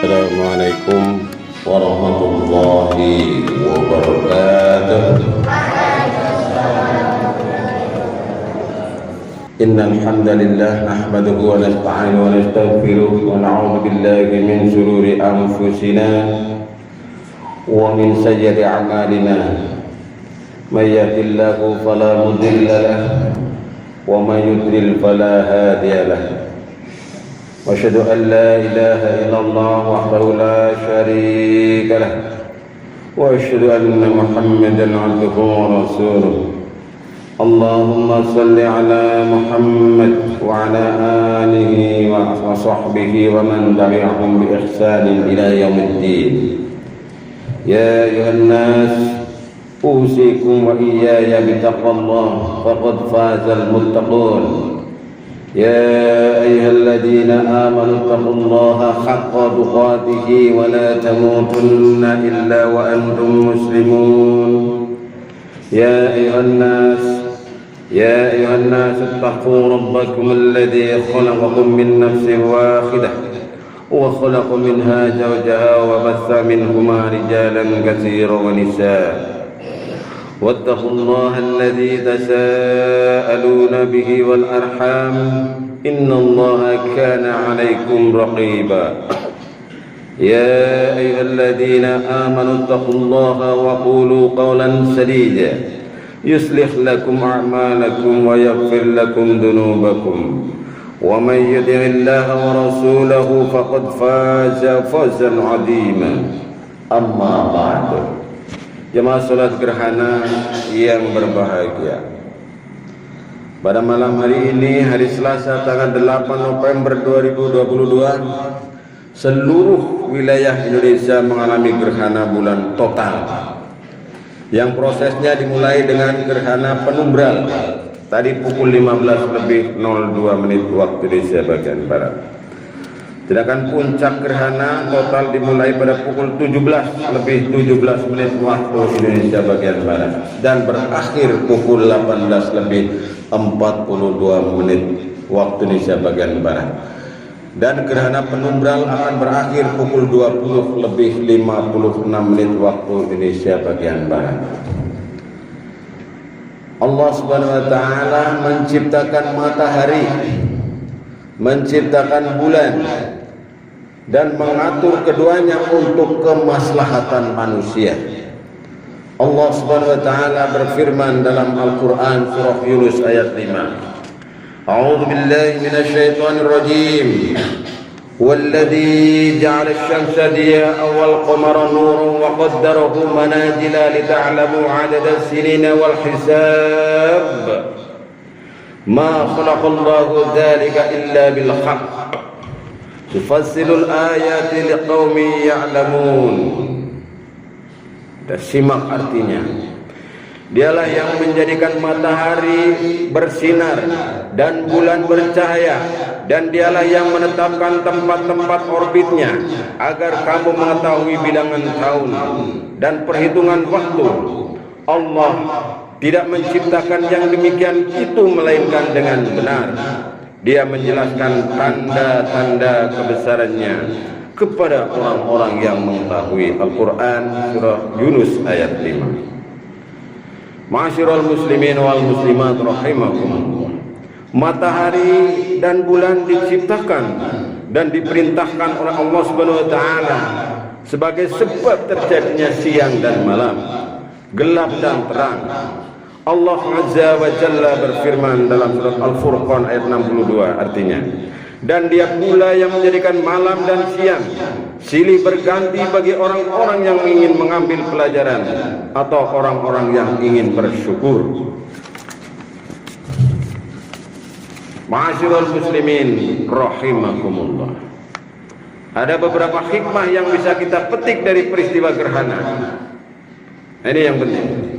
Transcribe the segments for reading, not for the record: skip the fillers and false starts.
Assalamualaikum warahmatullahi wabarakatuh. Innal hamdalillah nahmaduhu wa nasta'inuhu wa nastaghfiruh wa na'udzu billahi min shururi anfusina wa min sayyiati a'malina. May yahdihillahu fala mudilla lahu wa may yudlil fala hadiya lahu. وأشهد أن لا إله إلا الله وحده لا شريك له وأشهد أن محمدا عبده ورسوله. اللهم صل على محمد وعلى آله وصحبه ومن تبعهم بإحسان إلى يوم الدين. يا أيها الناس أوصيكم وإياي بتقوى الله فقد فاز المتقون. يا أيها الذين آمنوا اتقوا الله حق تقاته ولا تموتن إلا وأنتم مسلمون. يا أيها الناس اتقوا ربكم الذي خلقكم من نفس واحدة وخلق منها زوجها وبث منهما رجالا كثيرا ونساء. واتقوا الله الذي تساءلون به والأرحام إن الله كان عليكم رقيبا. يا أيها الذين آمنوا اتقوا الله وقولوا قولا سديدا يصلح لكم أعمالكم ويغفر لكم ذنوبكم ومن يطع الله ورسوله فقد فاز فوزا عظيما. أما بعد. Jemaah salat gerhana yang berbahagia, pada malam hari ini, hari Selasa tanggal 8 November 2022, seluruh wilayah Indonesia mengalami gerhana bulan total, yang prosesnya dimulai dengan gerhana penumbral tadi pukul 15:02 waktu Indonesia bagian Barat. Sedangkan puncak gerhana total dimulai pada pukul 17:17 waktu Indonesia bagian Barat dan berakhir pukul 18:42 waktu Indonesia bagian Barat. Dan gerhana penumbral akan berakhir pukul 20:56 waktu Indonesia bagian Barat. Allah Subhanahu wa taala menciptakan matahari, menciptakan bulan, dan mengatur keduanya untuk kemaslahatan manusia. Allah Subhanahu wa taala berfirman dalam Al-Qur'an surah Yunus ayat 5. A'udzu billahi minasyaitonir rajim. Walladzi ja'ala asy-syamsa diya'an wal qamara nuran wa qaddarahu manazila lita'lamu 'adada as-sinina wal hisab. Ma khalaqallahu dzalika illa bil haqq. Tufassilul ayati liqaumin ya'lamun. Kita simak artinya. Dialah yang menjadikan matahari bersinar dan bulan bercahaya, dan dialah yang menetapkan tempat-tempat orbitnya agar kamu mengetahui bilangan tahun dan perhitungan waktu. Allah tidak menciptakan yang demikian itu melainkan dengan benar. Dia menjelaskan tanda-tanda kebesarannya kepada orang-orang yang mengetahui. Al-Quran surah Yunus ayat 5. Ma'asyiral muslimin wal muslimat rahimakumullah. Matahari dan bulan diciptakan dan diperintahkan oleh Allah Subhanahu wa taala sebagai sebab terjadinya siang dan malam, gelap dan terang. Allah Azza wa Jalla berfirman dalam surat Al-Furqan ayat 62, artinya, dan dia pula yang menjadikan malam dan siang silih berganti bagi orang-orang yang ingin mengambil pelajaran atau orang-orang yang ingin bersyukur. Ma'asyiral muslimin rahimakumullah. Ada beberapa hikmah yang bisa kita petik dari peristiwa gerhana. Ini yang penting.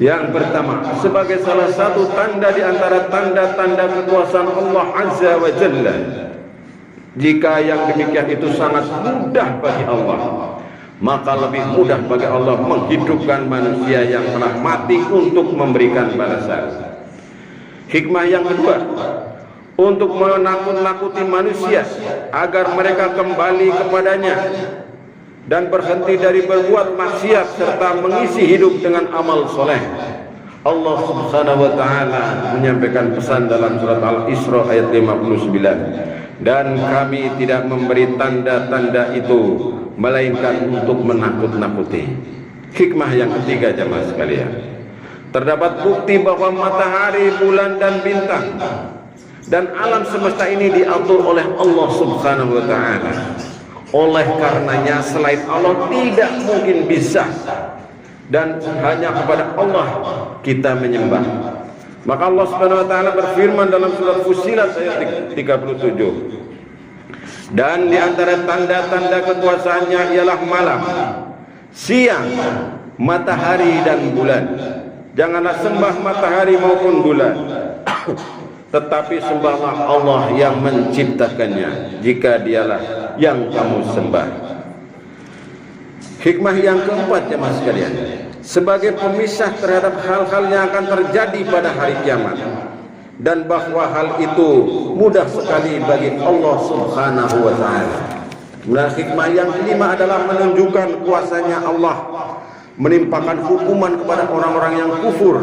Yang pertama, sebagai salah satu tanda di antara tanda-tanda kekuasaan Allah Azza wa Jalla, jika yang demikian itu sangat mudah bagi Allah, maka lebih mudah bagi Allah menghidupkan manusia yang telah mati untuk memberikan balasan. Hikmah yang kedua, untuk menakut-nakuti manusia agar mereka kembali kepadanya dan berhenti dari berbuat maksiat serta mengisi hidup dengan amal soleh. Allah Subhanahu wa taala menyampaikan pesan dalam surat Al-Isra ayat 59, dan kami tidak memberi tanda-tanda itu melainkan untuk menakut-nakuti. Hikmah yang ketiga, jemaah sekalian, terdapat bukti bahwa matahari, bulan dan bintang dan alam semesta ini diatur oleh Allah Subhanahu wa taala. Oleh karenanya selain Allah tidak mungkin bisa, dan hanya kepada Allah kita menyembah. Maka Allah Subhanahu wa taala berfirman dalam surat Fussilat ayat 37, dan di antara tanda-tanda kekuasaannya ialah malam, siang, matahari dan bulan. Janganlah sembah matahari maupun bulan, tetapi sembahlah Allah yang menciptakannya, jika dialah yang kamu sembah. Hikmah yang keempat, jemaah sekalian, sebagai pemisah terhadap hal-hal yang akan terjadi pada hari kiamat, dan bahwa hal itu mudah sekali bagi Allah Subhanahu wa taala. Kemudian hikmah yang kelima adalah menunjukkan kuasanya Allah menimpakan hukuman kepada orang-orang yang kufur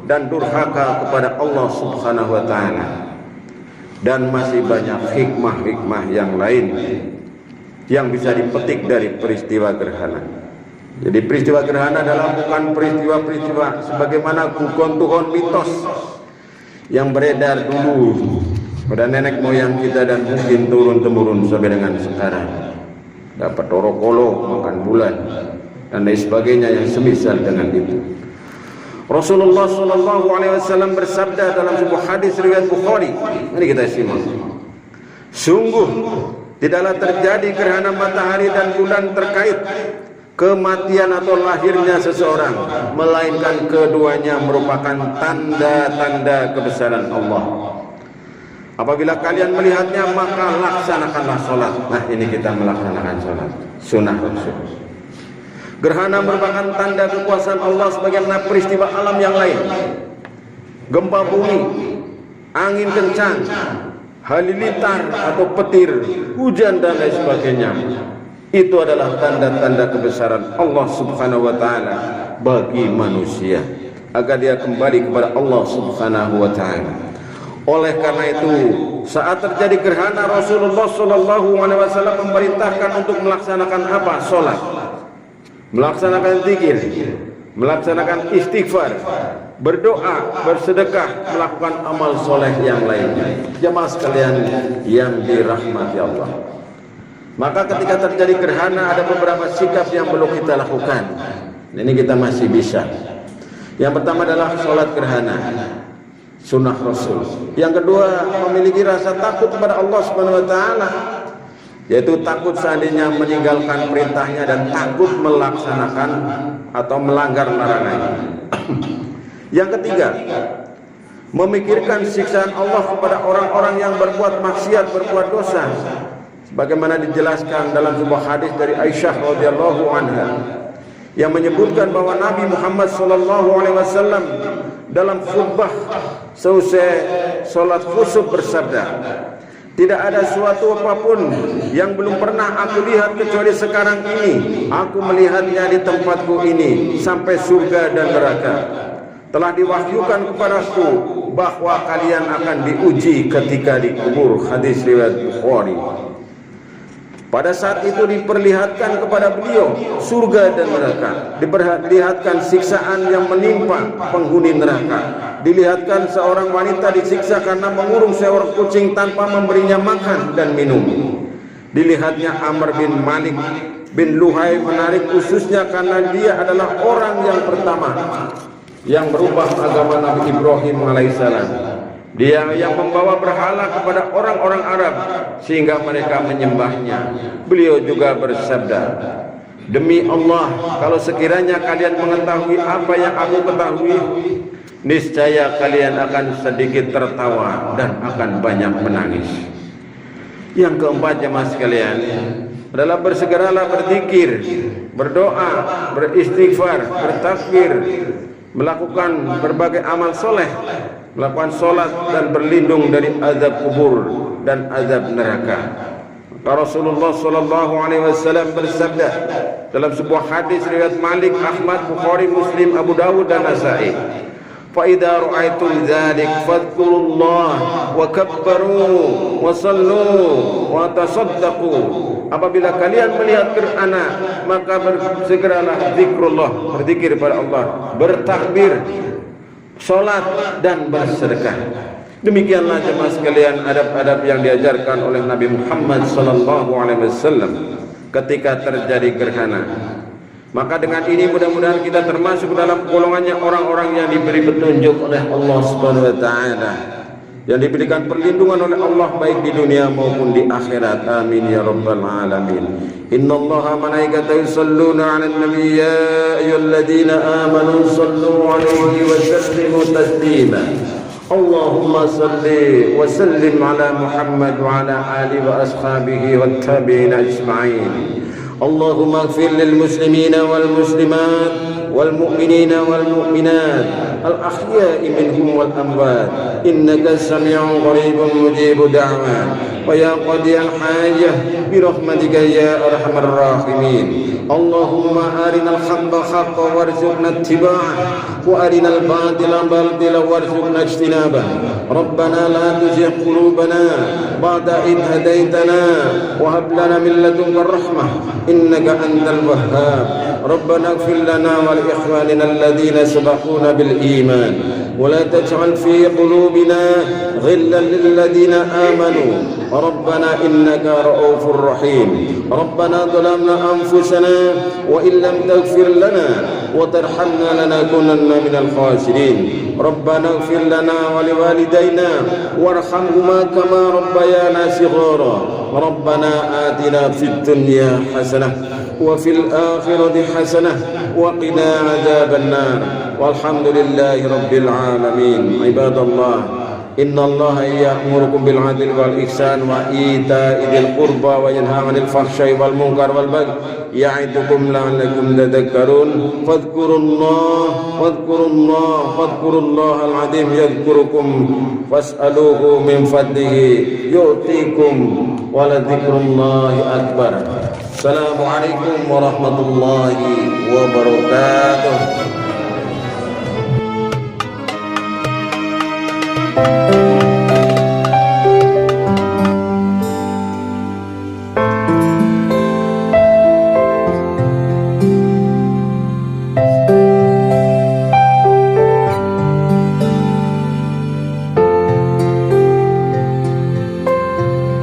dan durhaka kepada Allah Subhanahu wa taala. Dan masih banyak hikmah-hikmah yang lain yang bisa dipetik dari peristiwa gerhana. Jadi peristiwa gerhana adalah bukan peristiwa-peristiwa sebagaimana kugon-kugon mitos yang beredar dulu pada nenek moyang kita dan mungkin turun-temurun sampai dengan sekarang. Dapat orokolo, makan bulan dan lain sebagainya yang semisal dengan itu. Rasulullah sallallahu alaihi wasallam bersabda dalam sebuah hadis riwayat Bukhari. Ini kita simak. Sungguh tidaklah terjadi gerhana matahari dan bulan terkait kematian atau lahirnya seseorang, melainkan keduanya merupakan tanda-tanda kebesaran Allah. Apabila kalian melihatnya, maka laksanakanlah sholat. Nah, ini kita melaksanakan sholat sunnah Rasul. Gerhana merupakan tanda kekuasaan Allah sebagaimana peristiwa alam yang lain. Gempa bumi, angin kencang, halilintar atau petir, hujan dan lain sebagainya. Itu adalah tanda-tanda kebesaran Allah Subhanahu wa taala bagi manusia agar dia kembali kepada Allah Subhanahu wa taala. Oleh karena itu, saat terjadi gerhana, Rasulullah sallallahu alaihi wasallam memerintahkan untuk melaksanakan apa? Salat. Melaksanakan zikir, melaksanakan istighfar, berdoa, bersedekah, melakukan amal soleh yang lainnya. Jemaah sekalian yang dirahmati Allah, maka ketika terjadi gerhana ada beberapa sikap yang perlu kita lakukan. Ini kita masih bisa. Yang pertama adalah sholat gerhana, sunnah Rasul. Yang kedua, memiliki rasa takut kepada Allah Subhanahu wa taala, yaitu takut seandainya meninggalkan perintahnya dan takut melaksanakan atau melanggar larangannya. Yang ketiga, memikirkan siksaan Allah kepada orang-orang yang berbuat maksiat, berbuat dosa, sebagaimana dijelaskan dalam sebuah hadis dari Aisyah radhiyallahu anha yang menyebutkan bahwa Nabi Muhammad sallallahu alaihi wasallam dalam khutbah seusai salat khusuf bersabda, tidak ada suatu apapun yang belum pernah aku lihat kecuali sekarang ini aku melihatnya di tempatku ini sampai surga dan neraka. Telah diwahyukan kepadaku bahwa kalian akan diuji ketika dikubur. Hadis riwayat Bukhari. Pada saat itu diperlihatkan kepada beliau surga dan neraka, diperlihatkan siksaan yang menimpa penghuni neraka, dilihatkan seorang wanita disiksa karena mengurung seorang kucing tanpa memberinya makan dan minum, dilihatnya Amr bin Malik bin Luhai menarik ususnya karena dia adalah orang yang pertama yang berubah agama Nabi Ibrahim alaihissalam. Dia yang membawa berhala kepada orang-orang Arab sehingga mereka menyembahnya. Beliau juga bersabda, demi Allah, kalau sekiranya kalian mengetahui apa yang aku ketahui, niscaya kalian akan sedikit tertawa dan akan banyak menangis. Yang keempat, jemaah sekalian, adalah bersegeralah berzikir, berdoa, beristighfar, bertakbir, melakukan berbagai amal soleh, melakukan sholat dan berlindung dari azab kubur dan azab neraka. Rasulullah sallallahu alaihi wasallam bersabda dalam sebuah hadis riwayat Malik, Ahmad, Bukhari, Muslim, Abu Dawud dan Nasa'i, fa idza ra'aitum dzalik fadhkurullah wa kabbaru wa sallu wa tasaddaqu. Apabila kalian melihat gerhana, maka bersegeralah zikrullah, berzikir kepada Allah, bertakbir, salat dan bersedekah. Demikianlah jemaah sekalian adab-adab yang diajarkan oleh Nabi Muhammad sallallahu alaihi wasallam ketika terjadi gerhana. Maka dengan ini mudah-mudahan kita termasuk dalam golongannya orang-orang yang diberi petunjuk oleh Allah Subhanahu wa taala, yang diberikan perlindungan oleh Allah baik di dunia maupun di akhirat. Amin ya rabbal alamin. Innallaha malaikatahu yusalluna 'alan nabiy ya ayyuhalladzina amanu sallu 'alaihi wa sallimu taslima. Allahumma salli wa sallim ala Muhammad wa ala alihi wa ashabihi wat tabi'in ajma'in. Allahumma ighfir lil muslimina wal muslimat wal mu'minina wal mu'minat al ahya'i minhum wal amwat innaka sami'un qaribun mujibud da'wat wa ya qadiyal hajah bi rahmatika ya arhamar rahimin. Allahumma arinal haqqa haqqan warzuqna ittiba'ah wa arinal batila batilan warzuqna ijtinabah. Rabbana la tuzigh qulubana ba'da idh hadaytana wa hab lana min ladunka rahmah innaka antal wahhab. Rabbana ighfir lana wa li ikhwanina alladhina sabaquna bil iman wa la taj'al fi qulubina ghillan lil ladzina amanu. Rabbana innaka ra'ufur rahim. Rabbana zalamna anfusana wa in lam taghfir lana wa tarhamna lanakunanna minal khasirin. Rabbana ighfir lana wa liwalidayna warhamhuma kama rabbayana shighara. Rabbana atina fid dunya hasanah wa fil akhirati hasanah wa qina adzaban nar. Walhamdulillahi rabbil alamin. Ibadallah, inna Allaha ya'murukum bil 'adli wal ihsan wa ita'i dzil qurba wa yanha 'anil fahsya'i wal munkar wal baghi ya'idukum la'allakum tadhakkarun. Fadhkurullahal 'azim yadhkurukum fas'aluhu min fadlihi yu'tikum wa la dzikrullahi akbar. Assalamualaikum warahmatullahi wabarakatuh.